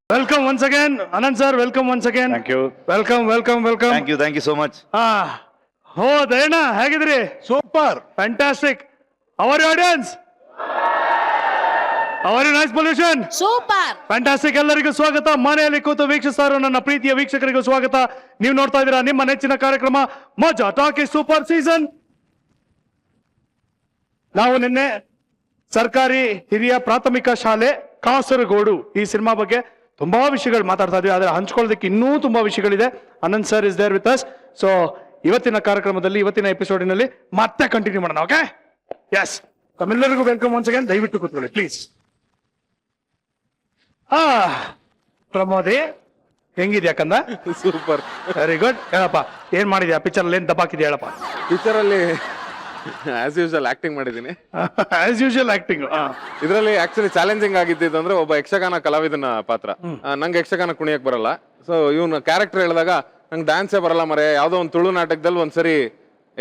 Welcome once again, Anand sir. Welcome once again. Thank you. Welcome. Thank you so much. ದಯಣ್ಣ ಹೇಗಿದ್ರಿ? Super. Fantastic. How are you audience? How are you noise pollution? Super. Fantastic. ಎಲ್ಲರಿಗೂ ಸ್ವಾಗತ. ಮನೆಯಲ್ಲಿ ಕೂತು ವೀಕ್ಷಿಸ್ತಾರೋ ನನ್ನ ಪ್ರೀತಿಯ ವೀಕ್ಷಕರಿಗೂ ಸ್ವಾಗತ. ನೀವು ನೋಡ್ತಾ ಇದ್ದೀರಾ ನಿಮ್ಮ ನೆಚ್ಚಿನ ಕಾರ್ಯಕ್ರಮ ಮಜಾ ಟಾಕಿ ಸೂಪರ್ ಸೀಸನ್. ನಾವು ನಿನ್ನೆ ಸರ್ಕಾರಿ ಹಿರಿಯ ಪ್ರಾಥಮಿಕ ಶಾಲೆ ಕಾಸರಗೋಡು ಈ ಸಿನಿಮಾ ಬಗ್ಗೆ ತುಂಬಾ ವಿಷಯಗಳು ಮಾತಾಡ್ತಾ ಇದ್ವಿ. ಆದ್ರೆ ಹಂಚ್ಕೊಳ್ಳೋದಕ್ಕೆ ಇನ್ನೂ ತುಂಬಾ ವಿಷಯಗಳಿದೆ. Anand sir is there with us. So ಇವತ್ತಿನ ಕಾರ್ಯಕ್ರಮದಲ್ಲಿ ಇವತ್ತಿನ ಎಪಿಸೋಡಿನಲ್ಲಿ ಮತ್ತೆ ಕಂಟಿನ್ಯೂ ಮಾಡೋಣ. ಓಕೆ, ಎಸ್, ತಮ್ಮೆಲ್ಲರಿಗೂ ವೆಲ್ಕಮ್ ಒನ್ಸ್ ಅಗೇನ್. ದಯವಿಟ್ಟು ಕೂತ್ಕೊಳ್ಳಿ ಪ್ಲೀಸ್. ಪ್ರಮೋದಿ ಹೆಂಗಿದ್ಯಾ ಕಂದ? Super, very good. ಹೇಳಪ್ಪ, ಏನ್ ಮಾಡಿದ್ಯಾ ಪಿಕ್ಚರ್ ಅಲ್ಲಿ? ಏನ್ ದಬ್ಬಾಕಿದ್ಯಾ ಹೇಳಪ್ಪ. ಪಿಕ್ಚರ್ ಅಲ್ಲಿ ಆಸ್ ಯೂಶುವಲ್ ಆಕ್ಟಿಂಗ್ ಮಾಡಿದ್ದೀನಿ. As usual acting. ಇದರಲ್ಲಿ ಆಕ್ಚುಲಿ ಚಾಲೆಂಜಿಂಗ್ ಆಗಿದ್ದು ಅಂದ್ರೆ ಒಬ್ಬ ಯಕ್ಷಗಾನ ಕಲಾವಿದನ ಪಾತ್ರ. ನಂಗೆ ಯಕ್ಷಗಾನ ಕುಣಿಯಕ್ ಬರಲ್ಲ. ಸೊ ಇವನು ಕ್ಯಾರೆಕ್ಟರ್ ಹೇಳಿದಾಗ ನಂಗೆ ಡ್ಯಾನ್ಸೇ ಬರಲ್ಲ ಮರೆ, ಯಾವ್ದೋ ಒಂದು ತುಳು ನಾಟಕದಲ್ಲಿ ಒಂದ್ಸರಿ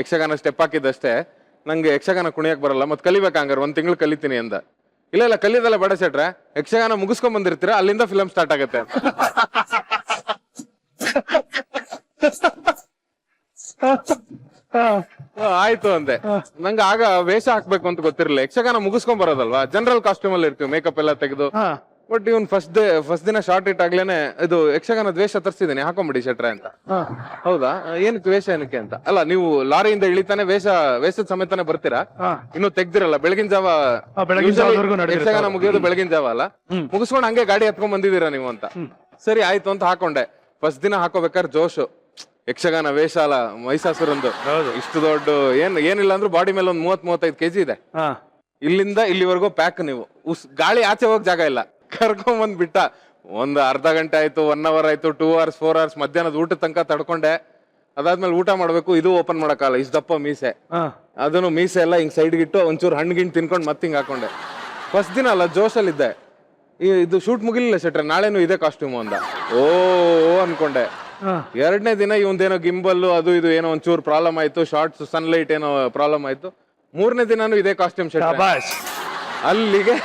ಯಕ್ಷಗಾನ ಸ್ಟೆಪ್ ಹಾಕಿದ್ದಷ್ಟೇ, ನಂಗೆ ಯಕ್ಷಗಾನ ಕುಣಿಯಕ್ ಬರಲ್ಲ, ಮತ್ತೆ ಕಲಿಬೇಕಂಗಾರೆ 1 ತಿಂಗಳು ಕಲಿತೀನಿ ಅಂದ. ಇಲ್ಲ ಕಲಿಯೋದಲ್ಲ ಬೇಡ ಸೆಟ್ರೆ, ಯಕ್ಷಗಾನ ಮುಗಿಸ್ಕೊಂಡ್ ಬಂದಿರ್ತೀರಾ ಅಲ್ಲಿಂದ ಫಿಲಮ್ ಸ್ಟಾರ್ಟ್ ಆಗತ್ತೆ. ಆಯ್ತು ಅಂದೆ. ನಂಗೆ ಆಗ ವೇಷ ಹಾಕ್ಬೇಕು ಅಂತ ಗೊತ್ತಿರಲಿಲ್ಲ. ಯಕ್ಷಗಾನ ಮುಗಿಸ್ಕೊಂಡ್ ಬರೋದಲ್ವಾ, ಜನರಲ್ ಕಾಸ್ಟ್ಯೂಮ್ ಅಲ್ಲಿ ಇರ್ತೀವಿ, ಮೇಕಪ್ ಎಲ್ಲ ತೆಗೆದು. ಬಟ್ ಇವನ್ ಫಸ್ಟ್ ದಿನ ಶಾರ್ಟ್ ಇಟ್ ಆಗ್ಲೇನೆ ಇದು ಯಕ್ಷಗಾನ ದ್ವೇಷ ತರಿಸಿದೀನಿ, ಹಾಕೊಂಬಿಡಿ ಶೆಟ್ರೆ ಅಂತ. ಹೌದಾ, ಏನಕ್ಕೆ ವೇಷ ಏನಕ್ಕೆ ಅಂತ. ಅಲ್ಲ, ನೀವು ಲಾರಿಯಿಂದ ಇಳಿತಾನೆ ವೇಷದ ಸಮೇತನೇ ಬರ್ತೀರಾ, ಇನ್ನು ತೆಗ್ದಿರಲ್ಲ. ಬೆಳಗಿನ ಜಾವ ಯಕ್ಷಗಾನ ಮುಗಿಯೋದು ಬೆಳಗಿನ ಜಾವ ಅಲ್ಲ, ಮುಗಿಸ್ಕೊಂಡು ಹಂಗೆ ಗಾಡಿ ಹತ್ಕೊಂಡ್ ಬಂದಿದ್ದೀರಾ ನೀವು ಅಂತ. ಸರಿ ಆಯ್ತು ಅಂತ ಹಾಕೊಂಡೆ. ಫಸ್ಟ್ ದಿನ ಹಾಕೋಬೇಕಾದ್ರೆ ಜೋಶು, ಯಕ್ಷಗಾನ ವೇಷ ಅಲ್ಲ, ಮೈಸಾಸುರಂದು ಇಷ್ಟು ದೊಡ್ಡ ಏನಿಲ್ಲ ಅಂದ್ರೂ ಬಾಡಿ ಮೇಲೆ ಒಂದು 30-35 ಕೆಜಿ ಇದೆ. ಇಲ್ಲಿಂದ ಇಲ್ಲಿವರೆಗೂ ಪ್ಯಾಕ್. ನೀವು ಗಾಳಿ ಆಚೆ ಹೋಗ್ ಜಾಗ ಇಲ್ಲ, ಕರ್ಕೊಂಡ್ ಬಂದ್ ಬಿಟ್ಟ. ಒಂದು ಅರ್ಧ ಗಂಟೆ ಆಯ್ತು, 1 hour ಆಯ್ತು, 2 hours 4 hours, ಮಧ್ಯಾಹ್ನದ ಊಟದ ತನಕ ತಡ್ಕೊಂಡೆ. ಅದಾದ್ಮೇಲೆ ಊಟ ಮಾಡ್ಬೇಕು, ಇದು ಓಪನ್ ಮಾಡಕ್ಕಲ್ಲ, ಇಷ್ಟು ದಪ್ಪ ಮೀಸೆ. ಅದನ್ನು ಮೀಸೆ ಎಲ್ಲ ಹಿಂಗ್ ಸೈಡ್ಗೆ ಇಟ್ಟು ಒಂಚೂರು ಹಣ್ಣಿಗಿಣ್ ತಿನ್ಕೊಂಡು ಮತ್ತೆ ಹಿಂಗ್ ಹಾಕೊಂಡೆ. ಫಸ್ಟ್ ದಿನ ಅಲ್ಲ, ಜೋಶಲ್ಲಿದ್ದೆ. ಇದು ಶೂಟ್ ಮುಗಿಲಿಲ್ಲ ಶೆಟ್ರೆ, ನಾಳೆನು ಇದೇ ಕಾಸ್ಟ್ಯೂಮ್ ಅಂದ. ಓ ಅನ್ಕೊಂಡೆ. 2ನೇ ದಿನ ಇವಂದೇನೋ ಗಿಂಬಲ್ಲು ಅದು ಇದು ಏನೋ ಒಂಚೂರು ಪ್ರಾಬ್ಲಮ್ ಆಯ್ತು, ಶಾರ್ಟ್ಸ್ ಸನ್ಲೈಟ್ ಏನೋ ಪ್ರಾಬ್ಲಮ್ ಆಯ್ತು. 3ನೇ ದಿನಾನು ಇದೇ ಕಾಸ್ಟ್ಯೂಮ್ ಶೆಟ್ರೆ. ಅಲ್ಲಿಗೆ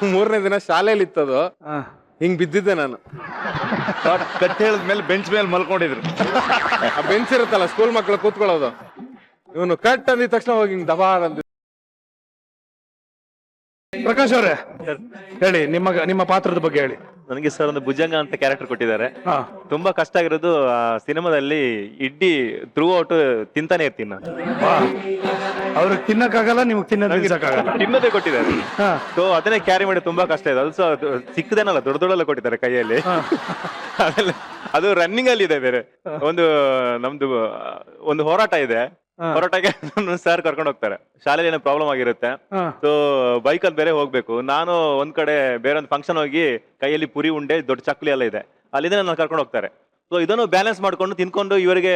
3ನೇ ದಿನ ಶಾಲೆಯಲ್ಲಿ ಇತ್ತದು, ಹಿಂಗ್ ಬಿದ್ದಿದ್ದೆ ನಾನು. ಕಟ್ ಹೇಳಿದ್ಮೇಲೆ ಬೆಂಚ್ ಮೇಲೆ ಮಲ್ಕೊಂಡಿದ್ರು. ಆ ಬೆಂಚ್ ಇರುತ್ತಲ್ಲ ಸ್ಕೂಲ್ ಮಕ್ಳು ಕೂತ್ಕೊಳ್ಳೋದು, ಇವನು ಕಟ್ ಅಂದಿದ ತಕ್ಷಣ ಹೋಗಿ ಹಿಂಗ್ ದಬಾರ್ ಅಂದ. ಪ್ರಕಾಶ್ ಅವರೇ ಹೇಳಿ, ನಿಮ್ಮ ಪಾತ್ರದ ಬಗ್ಗೆ ಹೇಳಿ. ನನಗೆ ಸರ್ ಒಂದು ಭುಜಂಗ ಅಂತ ಕ್ಯಾರೆಕ್ಟರ್ ಕೊಟ್ಟಿದ್ದಾರೆ. ತುಂಬಾ ಕಷ್ಟ ಆಗಿರೋದು ಸಿನಿಮಾದಲ್ಲಿ ಇಡ್ಲಿ ಥ್ರೂ ಔಟ್ ತಿಂತಾನೆ ಇರ್ತೀನಿ ನಾನು. ಅವ್ರಿಗೆ ತಿನ್ನಕ್ಕಾಗಲ್ಲ, ನಿಮ್ಗೆ ತಿನ್ನೋದೇ ಕೊಟ್ಟಿದ್ದಾರೆ. ಸೊ ಅದನ್ನೇ ಕ್ಯಾರಿ ಮಾಡಿ ತುಂಬಾ ಕಷ್ಟ ಇದೆ. ಅದು ಸಿಕ್ಕದೇನಲ್ಲ, ದೊಡ್ಡದೊಡ್ಡೆಲ್ಲ ಕೊಟ್ಟಿದ್ದಾರೆ ಕೈಯಲ್ಲಿ. ಅದು ರನ್ನಿಂಗ್ ಅಲ್ಲಿ ಇದೆ. ಬೇರೆ ನಮ್ದು ಒಂದು ಹೋರಾಟ ಇದೆ. ಹೋರಾಟಕ್ಕೆ ಸರ್ ಕರ್ಕೊಂಡು ಹೋಗ್ತಾರೆ. ಶಾಲೆಯಲ್ಲಿ ಏನೋ ಪ್ರಾಬ್ಲಮ್ ಆಗಿರುತ್ತೆ. ಸೊ ಬೈಕ್ ಅಲ್ಲಿ ಬೇರೆ ಹೋಗ್ಬೇಕು. ನಾನು ಒಂದ್ ಕಡೆ ಬೇರೆ ಒಂದು ಫಂಕ್ಷನ್ ಹೋಗಿ ಕೈಯಲ್ಲಿ ಪುರಿ ಉಂಡೆ ದೊಡ್ಡ ಚಕ್ಲಿ ಎಲ್ಲ ಇದೆ, ಅಲ್ಲಿಂದ ನನ್ನ ಕರ್ಕೊಂಡು ಹೋಗ್ತಾರೆ. ಸೊ ಇದನ್ನು ಬ್ಯಾಲೆನ್ಸ್ ಮಾಡ್ಕೊಂಡು ತಿನ್ಕೊಂಡು ಇವರಿಗೆ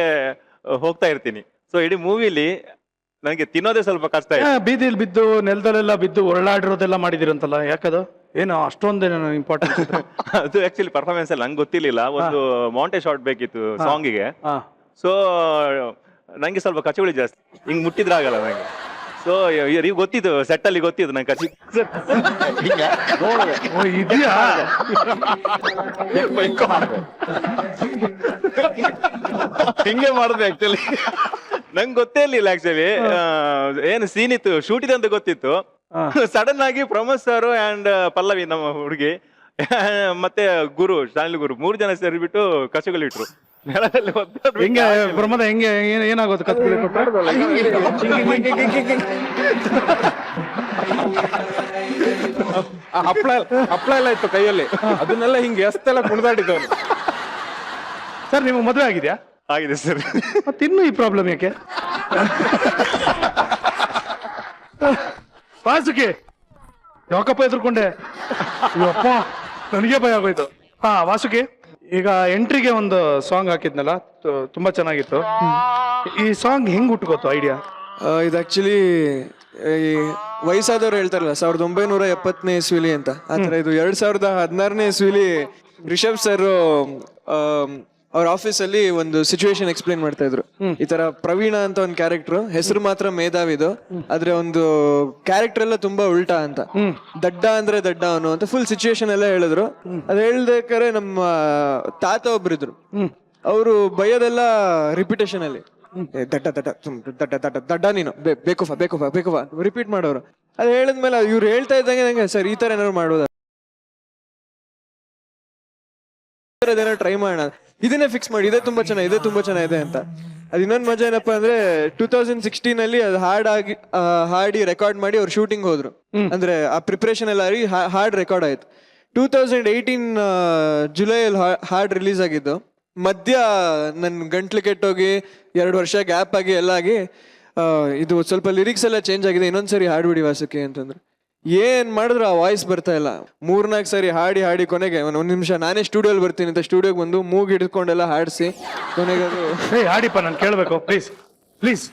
ಹೋಗ್ತಾ ಇರ್ತೀನಿ. ಸೊ ಇಡೀ ಮೂವಿಲಿ ನನಗೆ ತಿನ್ನೋದೇ ಸ್ವಲ್ಪ ಕಷ್ಟ ಇದೆ. ಬೀದಿಲಿ ಬಿದ್ದು ನೆಲದಲ್ಲೆಲ್ಲ ಬಿದ್ದು ಒಳ್ಳಾಡಿರೋದೆಲ್ಲ ಮಾಡಿದಿರಂತಲ್ಲ, ಯಾಕದು ಏನು ಅಷ್ಟೊಂದೇನು ಇಂಪಾರ್ಟೆನ್ಸ್? ಅದು ಆಕ್ಚುಲಿ ಪರ್ಫಾರ್ಮೆನ್ಸ್ ಅಲ್ಲಿ ನಂಗೆ ಗೊತ್ತಿರ್ಲಿಲ್ಲ. ಒಂದು ಮೌಂಟೇಜ್ ಶಾಟ್ ಬೇಕಿತ್ತು ಸಾಂಗಿಗೆ. ಸೊ ನಂಗೆ ಸ್ವಲ್ಪ ಕಚಗುಳಿ ಜಾಸ್ತಿ, ಹಿಂಗ್ ಮುಟ್ಟಿದ್ರೆ ಆಗಲ್ಲ ನಂಗೆ. ಸೊ ಈಗ ಗೊತ್ತಿತ್ತು, ಸೆಟ್ ಅಲ್ಲಿ ಗೊತ್ತಿತ್ತು ನಂಗೆ ಕಚಿ ಇದೆಯಾ. ಹಿಂಗೆ ಮಾಡಿದೆ ಆಕ್ಚುಲಿ. ನಂಗೆ ಗೊತ್ತೇ ಇರ್ಲಿಲ್ಲ ಆಕ್ಚುಲಿ ಏನು ಸೀನ್ ಇತ್ತು, ಶೂಟ್ ಇದೆ ಅಂತ ಗೊತ್ತಿತ್ತು. ಸಡನ್ ಆಗಿ ಪ್ರಮೋದ್ ಸರ್ ಅಂಡ್ ಪಲ್ಲವಿ ನಮ್ಮ ಹುಡುಗಿ ಮತ್ತೆ ಗುರು ಶಾಲೆ ಗುರು 3 ಜನ ಸೇರಿಬಿಟ್ಟು ಕಚಗಳಿಟ್ರು ನೆಲದಲ್ಲಿ. ಹೆಂಗೆ ಪ್ರಮೋದ, ಹೆಂಗೆ ಏನಾಗೋದು? ಕತ್ಕೊಳ್ಳಿ ಹಪ್ಳ ಎಲ್ಲ ಇತ್ತು ಕೈಯಲ್ಲಿ, ಅದನ್ನೆಲ್ಲ ಹಿಂಗೆ ಎಷ್ಟೆಲ್ಲ ಕುಣಿದಾಡಿದವನು. ಸರ್, ನಿಮ್ಗೆ ಮದುವೆ ಆಗಿದ್ಯಾ? ಆಗಿದೆ ಸರ್. ಮತ್ತಿನ್ನು ಈ ಪ್ರಾಬ್ಲಮ್ ಯಾಕೆ? ವಾಸುಕಿ ಯಾಕಪ್ಪ ಎದುರ್ಕೊಂಡೆ? ಅಪ್ಪ ನನಗೆ ಭಯ ಆಗೋಯ್ತು. ವಾಸುಕಿ, ಈಗ ಎಂಟ್ರಿಗೆ ಒಂದು ಸಾಂಗ್ ಹಾಕಿದ್ನಲ್ಲ, ತುಂಬಾ ಚೆನ್ನಾಗಿತ್ತು. ಈ ಸಾಂಗ್ ಹೆಂಗ್ ಹುಟ್ಕೋತು ಐಡಿಯಾ? ಇದು ಆಕ್ಚುಲಿ ಈ ವಯಸ್ಸಾದವ್ರು ಹೇಳ್ತಾರಲ್ಲ 1970ನೇ ಇಸ್ವಿಲಿ ಅಂತ, ಆತರ ಇದು 2016ನೇ ಇಸ್ವಿಲಿ ರಿಷಬ್ ಸರ್ ಅವ್ರ ಆಫೀಸಲ್ಲಿ ಒಂದು ಸಿಚುವೇಶನ್ ಎಕ್ಸ್ಪ್ಲೇನ್ ಮಾಡ್ತಾ ಇದ್ರು. ಈ ತರ ಪ್ರವೀಣ ಅಂತ ಒಂದು ಕ್ಯಾರೆಕ್ಟರ್, ಹೆಸರು ಮಾತ್ರ ಮೇಧಾವಿದು, ಆದ್ರೆ ಒಂದು ಕ್ಯಾರೆಕ್ಟರ್ ಎಲ್ಲ ತುಂಬಾ ಉಲ್ಟಾ ಅಂತ. ದಡ್ಡ ಅಂದ್ರೆ ದಡ್ಡ ಅವನು ಅಂತ ಫುಲ್ ಸಿಚುವೇಶನ್ ಎಲ್ಲ ಹೇಳಿದ್ರು. ಅದ್ ಹೇಳ್ಬೇಕಾರೆ ನಮ್ಮ ತಾತ ಒಬ್ರಿದ್ರು, ಅವರು ಬೈಯೋದೆಲ್ಲ ರಿಪಿಟೇಷನ್ ಅಲ್ಲಿ. ದಡ್ಡ ದಡ್ಡ ದಡ್ಡ ದಡ್ಡ ದಡ್ಡ ನೀನು ಬೇಕುಫ ಬೇಕುಫ ಬೇಕುಫ ರಿಪೀಟ್ ಮಾಡೋರು. ಅದ್ ಹೇಳಿದ್ಮೇಲೆ ಇವ್ರು ಹೇಳ್ತಾ ಇದ್ದಂಗೆ ನಂಗೆ ಸರ್ ಈ ತರ ಏನಾದ್ರು ಮಾಡೋದ, ಟ್ರೈ ಮಾಡೋಣ, ಇದನ್ನೇ ಫಿಕ್ಸ್ ಮಾಡಿ, ಇದೇ ತುಂಬಾ ಚೆನ್ನಾಗಿದೆ ಅಂತ. ಅದ್ ಇನ್ನೊಂದು ಮಜಾ ಏನಪ್ಪಾ ಅಂದ್ರೆ 2016 ಅಲ್ಲಿ ಅದು ಹಾಡಿ ರೆಕಾರ್ಡ್ ಮಾಡಿ ಅವ್ರು ಶೂಟಿಂಗ್ ಹೋದ್ರು. ಅಂದ್ರೆ ಆ ಪ್ರಿಪರೇಷನ್ ಎಲ್ಲ ಆಗಿ ಹಾಡ್ ರೆಕಾರ್ಡ್ ಆಯ್ತು. 2018 ಜುಲೈಯಲ್ಲಿ ಹಾಡ್ ರಿಲೀಸ್ ಆಗಿದ್ದು. ಮಧ್ಯ ನನ್ ಗಂಟ್ಲು ಕೆಟ್ಟೋಗಿ 2 ವರ್ಷ ಗ್ಯಾಪ್ ಆಗಿ ಎಲ್ಲ ಆಗಿ ಇದು ಸ್ವಲ್ಪ ಲಿರಿಕ್ಸ್ ಎಲ್ಲ ಚೇಂಜ್ ಆಗಿದೆ, ಇನ್ನೊಂದ್ಸರಿ ಹಾಡ್ಬಿಡಿ ವಾಸಕ್ಕೆ ಅಂತಂದ್ರೆ. ಏನ್ ಮಾಡಿದ್ರು ಆ ವಾಯ್ಸ್ ಬರ್ತಾ ಇಲ್ಲ. 3-4 ಸರಿ ಹಾಡಿ ಕೊನೆಗೆ ಒಂದ್ ನಿಮಿಷ ನಾನೇ ಸ್ಟುಡಿಯೋಲ್ಲಿ ಬರ್ತೀನಿ ಅಂತ ಸ್ಟುಡಿಯೋಗೆ ಬಂದು ಮೂಗ್ ಹಿಡ್ಕೊಂಡೆಲ್ಲ ಹಾಡಿಸಿ ಕೊನೆಗೆ ಅದು ಹಾಡಿಪ್ಪ, ನಾನು ಕೇಳಬೇಕು ಪ್ಲೀಸ್ ಪ್ಲೀಸ್.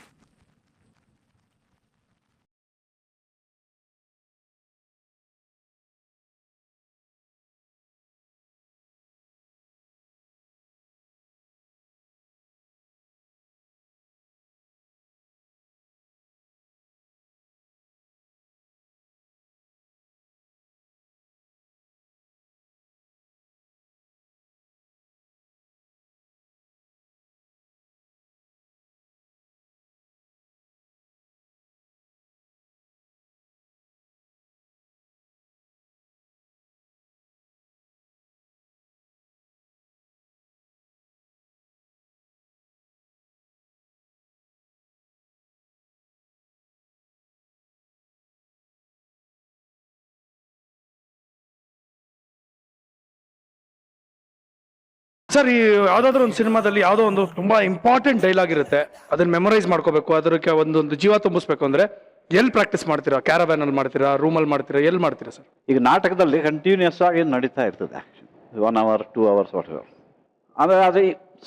ಸರ್, ಈ ಯಾವ್ದಾದ್ರು ಒಂದು ಸಿನಿಮಾದಲ್ಲಿ ಯಾವ್ದೋ ಒಂದು ತುಂಬಾ ಇಂಪಾರ್ಟೆಂಟ್ ಡೈಲಾಗ್ ಇರುತ್ತೆ, ಅದನ್ನ ಮೆಮೊರೈಸ್ ಮಾಡ್ಕೋಬೇಕು, ಅದಕ್ಕೆ ಒಂದೊಂದು ಜೀವ ತುಂಬಿಸ್ಬೇಕು ಅಂದ್ರೆ ಎಲ್ಲಿ ಪ್ರಾಕ್ಟೀಸ್ ಮಾಡ್ತೀರಾ? ಕ್ಯಾರವ್ಯಾನ್ ಅಲ್ಲಿ ಮಾಡ್ತೀರಾ, ರೂಮಲ್ಲಿ ಮಾಡ್ತೀರಾ, ಎಲ್ಲಿ ಮಾಡ್ತೀರಾ ಸರ್? ಈಗ ನಾಟಕದಲ್ಲಿ ಕಂಟಿನ್ಯೂಸ್ ಆಗಿ ನಡೀತಾ ಇರ್ತದೆ, 1 hour 2 hours ವಾಟ್. ಆದರೆ ಅದು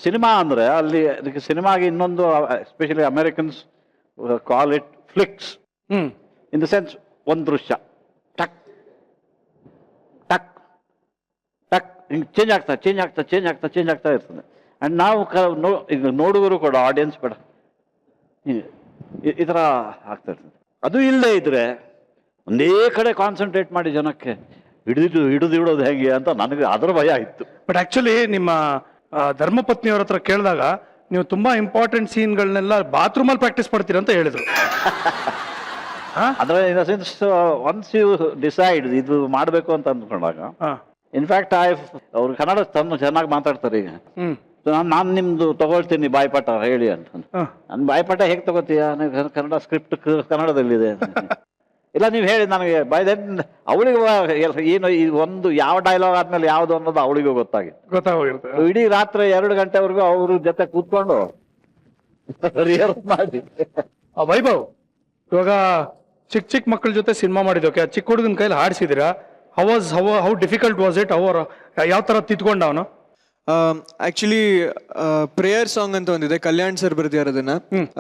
ಸಿನಿಮಾ ಅಂದರೆ ಅಲ್ಲಿ ಅದಕ್ಕೆ ಸಿನಿಮಾಗೆ ಇನ್ನೊಂದು, especially Americans call it Flix. In the sense ಒಂದು ದೃಶ್ಯ ಟಕ್ ಟಕ್ ಟಕ್ ಹಿಂಗೆ ಚೇಂಜ್ ಆಗ್ತಾ ಇರ್ತದೆ. ಆ್ಯಂಡ್ ನಾವು ಈಗ ನೋಡುಗರು ಕೂಡ, ಆಡಿಯನ್ಸ್ ಕೂಡ ಈ ಥರ ಆಗ್ತಾ ಇರ್ತದೆ. ಅದು ಇಲ್ಲದೆ ಇದ್ರೆ ಒಂದೇ ಕಡೆ ಕಾನ್ಸಂಟ್ರೇಟ್ ಮಾಡಿ ಜನಕ್ಕೆ ಹಿಡಿದಿಡೋದು ಹೇಗೆ ಅಂತ ನನಗೆ ಅದರ ಭಯ ಇತ್ತು. ಬಟ್ ಆಕ್ಚುಲಿ ನಿಮ್ಮ ಧರ್ಮಪತ್ನಿಯವ್ರ ಹತ್ರ ಕೇಳಿದಾಗ ನೀವು ತುಂಬಾ ಇಂಪಾರ್ಟೆಂಟ್ ಸೀನ್ಗಳನ್ನೆಲ್ಲ ಬಾತ್ರೂಮಲ್ಲಿ ಪ್ರಾಕ್ಟೀಸ್ ಮಾಡ್ತೀರಾ ಅಂತ ಹೇಳಿದ್ರು. ಅಂದ್ರೆ in the sense once you decide ಇದು ಮಾಡಬೇಕು ಅಂತ ಅಂದ್ಕೊಂಡಾಗ, ಇನ್ಫ್ಯಾಕ್ಟ್ ಅವ್ರು ಕನ್ನಡ ಚೆನ್ನಾಗಿ ಮಾತಾಡ್ತಾರೆ. ಈಗ ನಾನು ನಿಮ್ದು ತಗೊಳ್ತೀನಿ ಬಾಯ್ಪಾಠ ಹೇಳಿ ಅಂತ. ನನ್ನ ಬಾಯ್ಪಾಠ ಹೇಗೆ ತಗೋತೀಯ? ಕನ್ನಡ ಸ್ಕ್ರಿಪ್ಟ್ ಕನ್ನಡದಲ್ಲಿದೆ. ಇಲ್ಲ ನೀವು ಹೇಳಿ ನನಗೆ ಬೈ ದೆನ್ ಅವಳಿಗೆ ಏನು ಈ ಒಂದು ಯಾವ ಡೈಲಾಗ್ ಆದ್ಮೇಲೆ ಯಾವ್ದು ಅನ್ನೋದು ಅವಳಿಗೂ ಗೊತ್ತಾಗಿತ್ತು. ಇಡೀ ರಾತ್ರಿ 2 ಗಂಟೆವರೆಗೂ ಅವ್ರ ಜೊತೆ ಕೂತ್ಕೊಂಡು ರಿಹರ್ಸ್ ಮಾಡಿ. ವೈಭವ್, ಇವಾಗ ಚಿಕ್ಕ ಮಕ್ಕಳ ಜೊತೆ ಸಿನಿಮಾ ಮಾಡಿದೋಕೆ, ಚಿಕ್ಕ ಹುಡುಗನ ಕೈಲಿ ಹಾಡಿಸಿದಿರಾ, ಹೌ ಡಿಫಿಕಲ್ಟ್ ವಾಸ್ ಇಟ್? ಯಾವ ತರ ತಿದ್ಕೊಂಡ ಅವನು? ಆಕ್ಚುಲಿ ಪ್ರೇಯರ್ ಸಾಂಗ್ ಅಂತ ಒಂದಿದೆ, ಕಲ್ಯಾಣ್ ಸರ್ ಬರ್ದಿದ್ದಾರೆ ಅದನ್ನ.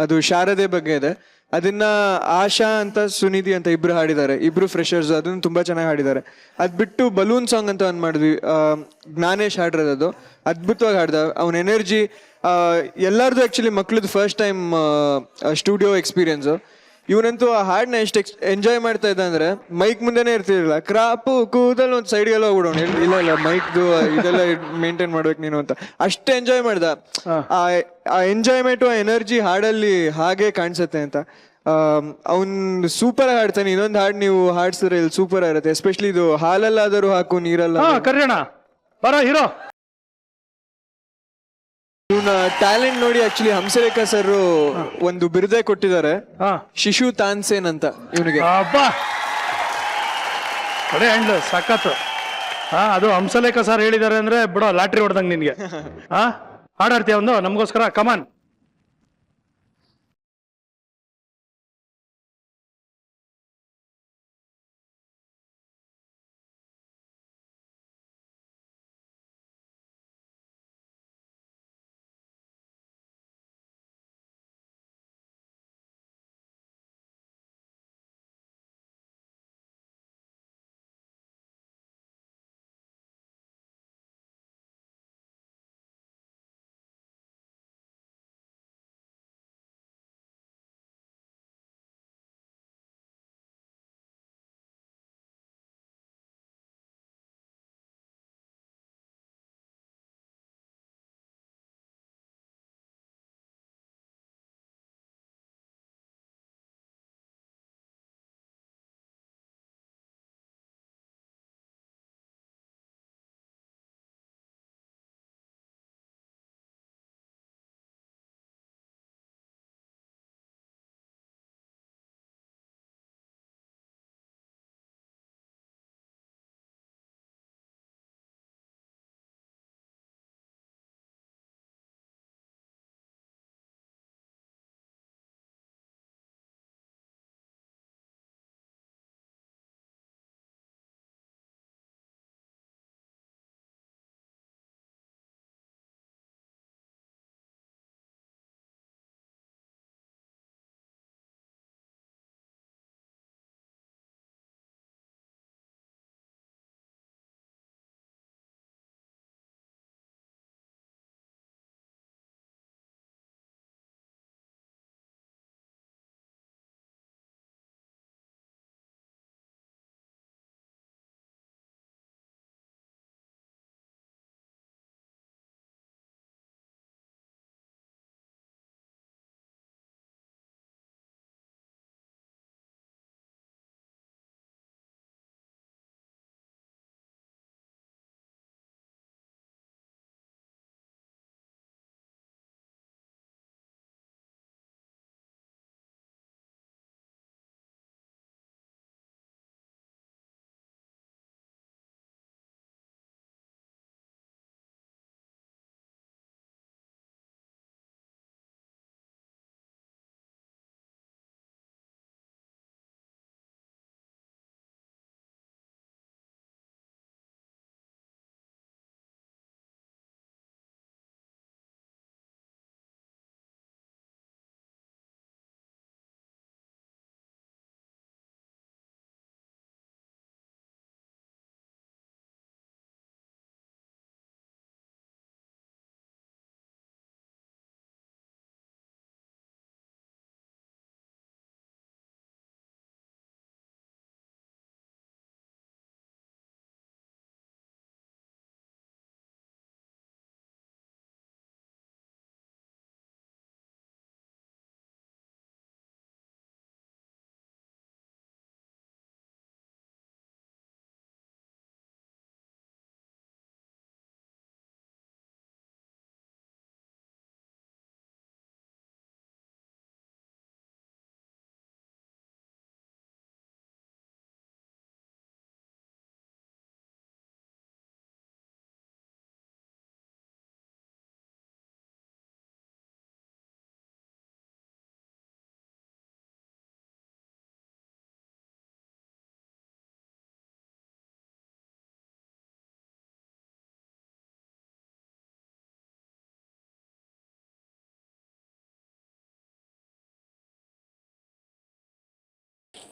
ಅದು ಶಾರದೆ ಬಗ್ಗೆ ಇದೆ. ಅದನ್ನ ಆಶಾ ಅಂತ ಸುನಿಧಿ ಅಂತ ಇಬ್ರು ಹಾಡಿದ್ದಾರೆ, ಇಬ್ರು ಫ್ರೆಶರ್ಸ್. ಅದನ್ನ ತುಂಬಾ ಚೆನ್ನಾಗಿ ಹಾಡಿದ್ದಾರೆ. ಅದ್ ಬಿಟ್ಟು ಬಲೂನ್ ಸಾಂಗ್ ಅಂತ ಒಂದ್ ಮಾಡಿದ್ವಿ, ಜ್ಞಾನೇಶ್ ಹಾಡಿರೋದು. ಅದ್ಭುತವಾಗಿ ಹಾಡ್ದ. ಅವನ ಎನರ್ಜಿ ಎಲ್ಲಾರ್ದು ಆಕ್ಚುಲಿ ಮಕ್ಳದ್ದು ಫಸ್ಟ್ ಟೈಮ್ ಸ್ಟುಡಿಯೋ ಎಕ್ಸ್ಪೀರಿಯನ್ಸ್. ಇವನಂತೂ ಆ ಹಾಡನ್ನ ಎಷ್ಟು ಎಂಜಾಯ್ ಮಾಡ್ತಾ ಇದ್ದ ಅಂದ್ರೆ ಮೈಕ್ ಮುಂದೆನೇ ಇರ್ತಿರ್ಲಿಲ್ಲ. ಕ್ರಾಪು ಕೂದಲ್ ಒಂದು ಸೈಡ್ಗೆಲ್ಲ ಹೋಗ್ಬಿಡೋಣ, ಇಲ್ಲ ಮೈಕ್ದು ಇದೆಲ್ಲ ಮೇಂಟೈನ್ ಮಾಡ್ಬೇಕು ನೀನು ಅಂತ. ಅಷ್ಟು ಎಂಜಾಯ್ ಮಾಡ್ದ. ಆ ಎಂಜಾಯ್ಮೆಂಟ್, ಆ ಎನರ್ಜಿ ಹಾಡಲ್ಲಿ ಹಾಗೆ ಕಾಣಿಸುತ್ತೆ ಅಂತ. ಅವನ್ ಸೂಪರ್ ಆಗಿ ಹಾಡ್ತಾನೆ. ಇನ್ನೊಂದು ಹಾಡು ನೀವು ಹಾಡ್ಸಿದ್ರೆ ಇಲ್ಲಿ ಸೂಪರ್ ಆಗಿರುತ್ತೆ. ಎಸ್ಪೆಷಲಿ ಇದು ಹಾಲಲ್ಲಾದರೂ ಹಾಕು ನೀರಲ್ಲ. ಕರ್ಯಣ ಬರ ಹೀರೋ. ಇವನ ಟ್ಯಾಲೆಂಟ್ ನೋಡಿ ಆಕ್ಚುಲಿ ಹಂಸಲೇಖ ಸರ್ ಒಂದು ಬಿರುದೇ ಕೊಟ್ಟಿದ್ದಾರೆ, ಶಿಶು ತಾನ್ಸೇನ್ ಅಂತ ಇವನಿಗೆ. ಅದೇ ಹ್ಯಾಂಡ್ ಸಖತ್. ಅದು ಹಂಸಲೇಖ ಸರ್ ಹೇಳಿದ್ದಾರೆ ಅಂದ್ರೆ ಬಿಡೋ, ಲಾಟ್ರಿ ಹೊಡೆದಂಗೆ ನಿನ್ಗೆ. ಹಾಡಾಡ್ತೀಯ ಒಂದು ನಮಗೋಸ್ಕರ? ಕಮಾನ್.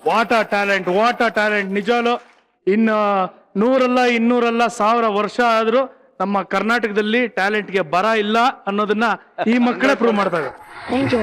ವಾಟ ಟ್ಯಾಲೆಂಟ್ ನಿಜವೂ ಇನ್ನು 100 200 1000 ವರ್ಷ ಆದ್ರೂ ನಮ್ಮ ಕರ್ನಾಟಕದಲ್ಲಿ ಟ್ಯಾಲೆಂಟ್ಗೆ ಬರ ಇಲ್ಲ ಅನ್ನೋದನ್ನ ಈ ಮಕ್ಕಳೇ ಪ್ರೂವ್ ಮಾಡ್ತಾರೆ. Thank you.